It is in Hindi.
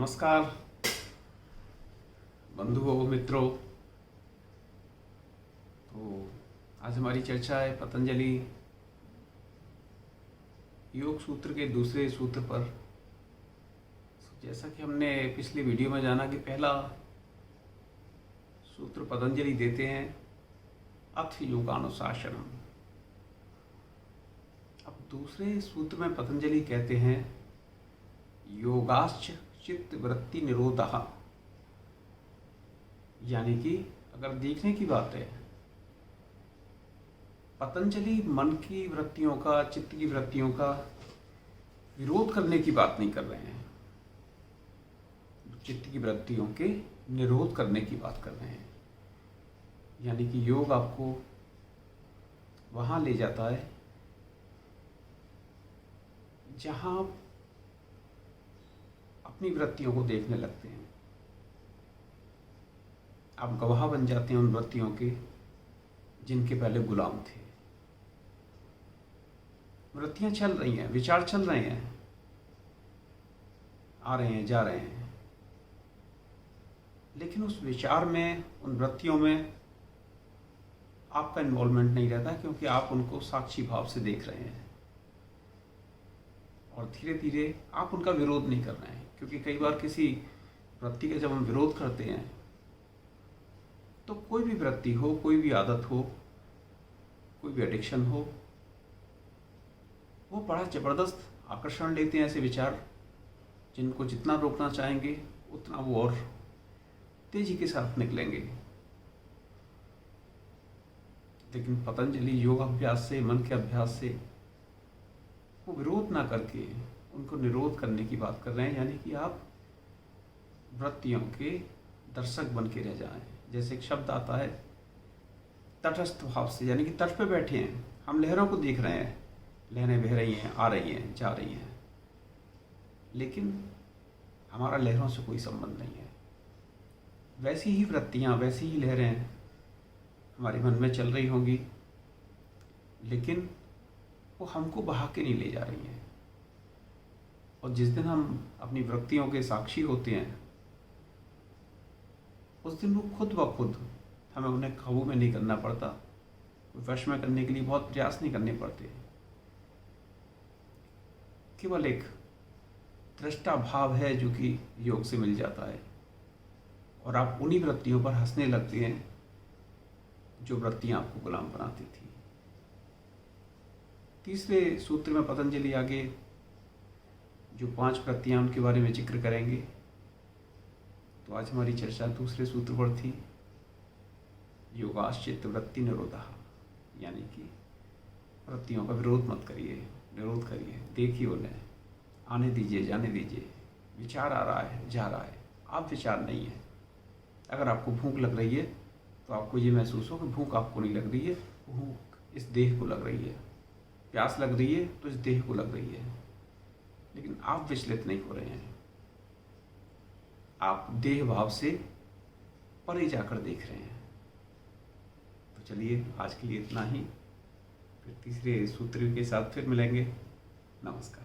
नमस्कार बंधुओं मित्रों। तो आज हमारी चर्चा है पतंजलि योग सूत्र के दूसरे सूत्र पर। जैसा कि हमने पिछली वीडियो में जाना कि पहला सूत्र पतंजलि देते हैं अथ योगानुशासनम। अब दूसरे सूत्र में पतंजलि कहते हैं योगाश्च चित्त वृत्ति निरोधः। यानी कि अगर देखने की बात है, पतंजलि मन की वृत्तियों का, चित्त की वृत्तियों का विरोध करने की बात नहीं कर रहे हैं, चित्त की वृत्तियों के निरोध करने की बात कर रहे हैं। यानी कि योग आपको वहां ले जाता है जहां आप अपनी वृत्तियों को देखने लगते हैं। आप गवाह बन जाते हैं उन वृत्तियों के जिनके पहले गुलाम थे। वृत्तियां चल रही हैं, विचार चल रहे हैं, आ रहे हैं, जा रहे हैं, लेकिन उस विचार में, उन वृत्तियों में आपका इन्वॉल्वमेंट नहीं रहता, क्योंकि आप उनको साक्षी भाव से देख रहे हैं और धीरे धीरे आप उनका विरोध नहीं कर रहे हैं। क्योंकि कई बार किसी वृत्ति का जब हम विरोध करते हैं तो कोई भी वृत्ति हो, कोई भी आदत हो, कोई भी एडिक्शन हो, वो बड़ा जबरदस्त आकर्षण लेते हैं ऐसे विचार जिनको जितना रोकना चाहेंगे उतना वो और तेजी के साथ निकलेंगे। लेकिन पतंजलि योग अभ्यास से, मन के अभ्यास से वो विरोध ना करके उनको निरोध करने की बात कर रहे हैं। यानी कि आप वृत्तियों के दर्शक बन के रह जाएं। जैसे एक शब्द आता है तटस्थ भाव से, यानी कि तट पे बैठे हैं, हम लहरों को देख रहे हैं, लहरें बह रही हैं, आ रही हैं, जा रही हैं, लेकिन हमारा लहरों से कोई संबंध नहीं है। वैसी ही वृत्तियाँ, वैसी ही लहरें हमारे मन में चल रही होंगी, लेकिन वो हमको बहा के नहीं ले जा रही हैं। और जिस दिन हम अपनी वृत्तियों के साक्षी होते हैं, उस दिन वो खुद ब खुद, हमें उन्हें काबू में नहीं करना पड़ता, वश में करने के लिए बहुत प्रयास नहीं करने पड़ते। केवल एक दृष्टा भाव है जो कि योग से मिल जाता है और आप उन्हीं वृत्तियों पर हंसने लगते हैं जो वृत्तियां आपको गुलाम बनाती थी। तीसरे सूत्र में पतंजलि आगे जो 5 वृत्तियां उनके बारे में जिक्र करेंगे। तो आज हमारी चर्चा दूसरे सूत्र पर थी योगाश्चित्त वृत्ति निरोधः। यानी कि वृत्तियों का विरोध मत करिए, निरोध करिए, देखिए उन्हें, आने दीजिए, जाने दीजिए। विचार आ रहा है, जा रहा है, आप विचार नहीं है। अगर आपको भूख लग रही है तो आपको ये महसूस हो कि भूख आपको नहीं लग रही है, भूख इस देह को लग रही है। प्यास लग रही है तो इस देह को लग रही है, लेकिन आप विचलित नहीं हो रहे हैं। आप देह भाव से परे जाकर देख रहे हैं। तो चलिए आज के लिए इतना ही, फिर तीसरे सूत्र के साथ फिर मिलेंगे। नमस्कार।